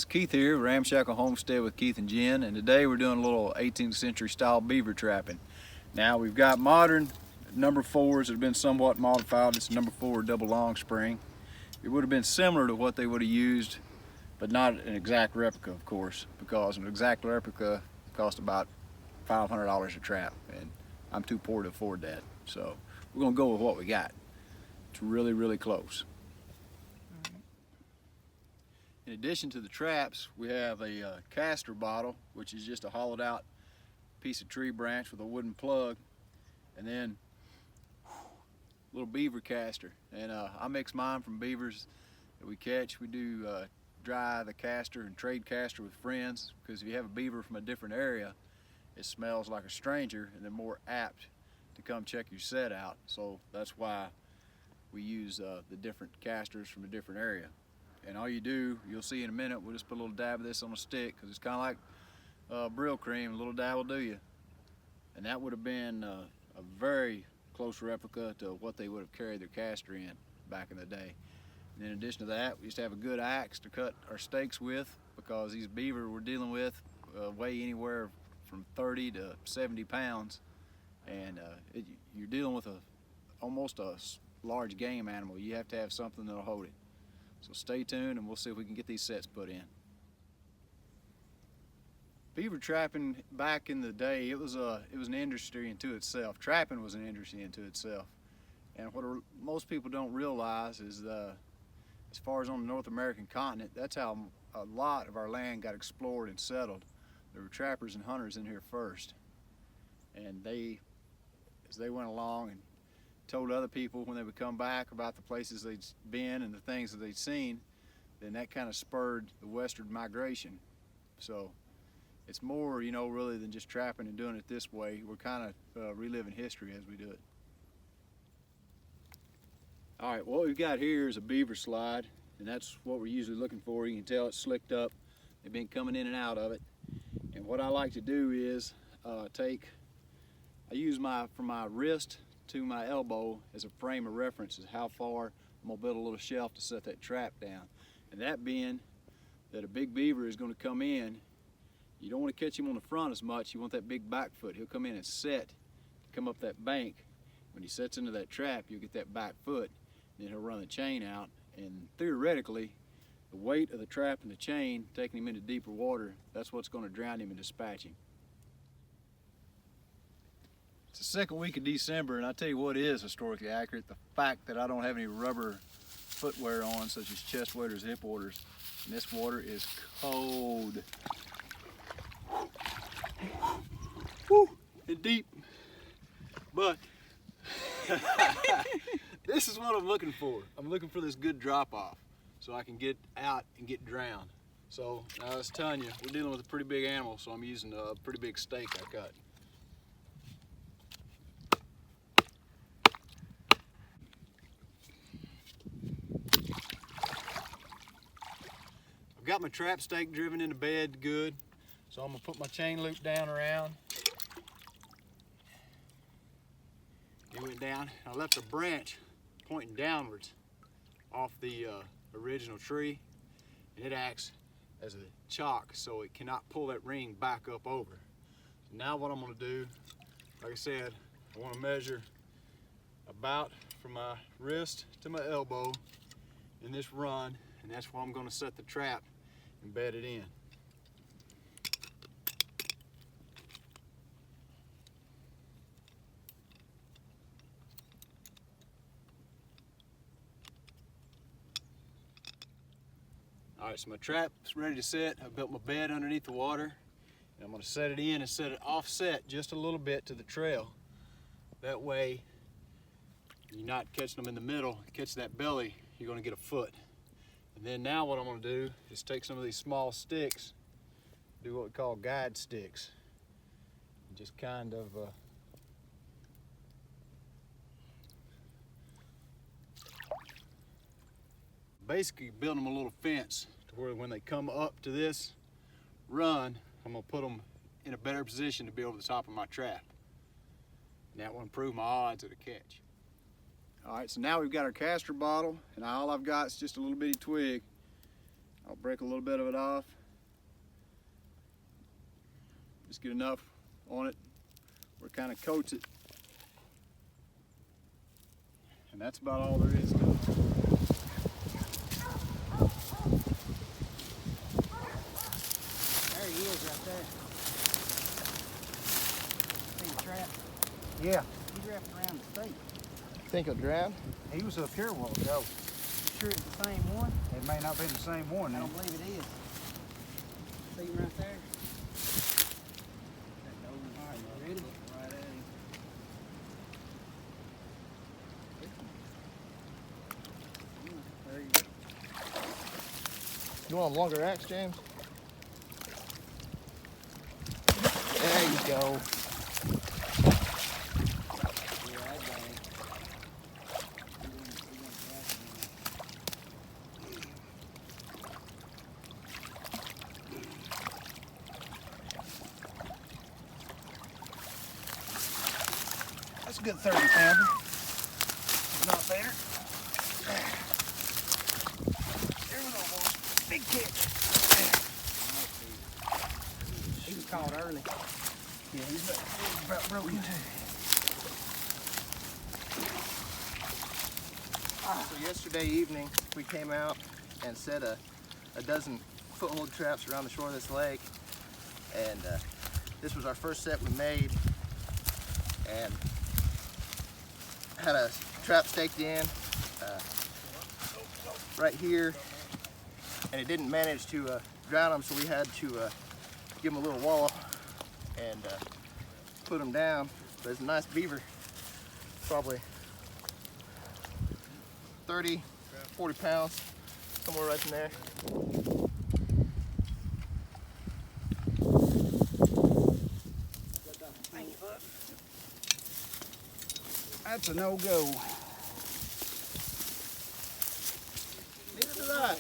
Keith here, Ramshackle Homestead with Keith and Jen, and today we're doing a little 18th century style beaver trapping. Now we've got modern number 4s that have been somewhat modified. It's number 4 double long spring. It would have been similar to what they would have used, but not an exact replica, of course, because an exact replica cost about $500 a trap, and I'm too poor to afford that. So we're gonna go with what we got. It's really, really close. In addition to the traps, we have a caster bottle, which is just a hollowed out piece of tree branch with a wooden plug, and then a little beaver caster. And I mix mine from beavers that we catch. We do dry the caster and trade caster with friends, because if you have a beaver from a different area, it smells like a stranger and they're more apt to come check your set out. So that's why we use the different casters from a different area. And all you do, you'll see in a minute, we'll just put a little dab of this on a stick, because it's kind of like brill cream. A little dab will do you. And that would have been a very close replica to what they would have carried their caster in back in the day. And in addition to that, we used to have a good axe to cut our steaks with, because these beaver we're dealing with weigh anywhere from 30 to 70 pounds. And you're dealing with almost a large game animal. You have to have something that'll hold it. So stay tuned and we'll see if we can get these sets put in. Beaver trapping back in the day, it was an industry unto itself. Trapping was an industry unto itself. And what most people don't realize is as far as on the North American continent, that's how a lot of our land got explored and settled. There were trappers and hunters in here first. And as they went along and told other people when they would come back about the places they'd been and the things that they'd seen, then that kind of spurred the westward migration. So it's more, you know, really than just trapping and doing it this way. We're kind of reliving history as we do it. All right, what we've got here is a beaver slide, and that's what we're usually looking for. You can tell it's slicked up. They've been coming in and out of it. And what I like to do is I use from my wrist to my elbow as a frame of reference is how far I'm gonna build a little shelf to set that trap down. And that being that a big beaver is gonna come in, you don't want to catch him on the front as much. You want that big back foot. He'll come in and set, come up that bank. When he sets into that trap, you'll get that back foot, then he'll run the chain out. And theoretically, the weight of the trap and the chain taking him into deeper water, that's what's gonna drown him and dispatch him. It's the second week of December, and I tell you what is historically accurate: the fact that I don't have any rubber footwear on, such as chest waders, hip waders, and this water is cold. Woo, and deep. But this is what I'm looking for. I'm looking for this good drop off so I can get out and get drowned. So I was telling you, we're dealing with a pretty big animal, so I'm using a pretty big stake I cut. I've got my trap stake driven into bed good, so I'm gonna put my chain loop down around. It went down. I left a branch pointing downwards off the original tree, and it acts as a chock, so it cannot pull that ring back up over. So now what I'm gonna do, like I said, I wanna measure about from my wrist to my elbow in this run, and that's where I'm gonna set the trap and bed it in. All right, so my trap's ready to set. I built my bed underneath the water, and I'm gonna set it in and set it offset just a little bit to the trail. That way, you're not catching them in the middle. Catch that belly, you're gonna get a foot. And then now what I'm gonna do is take some of these small sticks, do what we call guide sticks, and just kind of basically build them a little fence to where when they come up to this run, I'm gonna put them in a better position to be over the top of my trap. And that will improve my odds at a catch. All right, so now we've got our caster bottle, and all I've got is just a little bitty twig. I'll break a little bit of it off, Just get enough on it where it kind of coats it. And that's about all there is to it. There he is right there. See the trap? Yeah. He's wrapped around the stake. Think he'll drown? He was up here a while ago. You sure it's the same one? It may not be the same one I then. don't believe it is. See him right there? All right, you ready? Right at him. There you go. You want a longer axe, James? There you go. That's a good 30-pounder. Not better. There we go, boys. Big catch. He was caught early. Yeah, he's about broken too. So yesterday evening, we came out and set a dozen foothold traps around the shore of this lake. And this was our first set we made. And had a trap staked in right here. And it didn't manage to drown them, so we had to give them a little wallop and put them down. But it's a nice beaver, probably 30, 40 pounds, somewhere right in there. That's a no-go. Neither did I.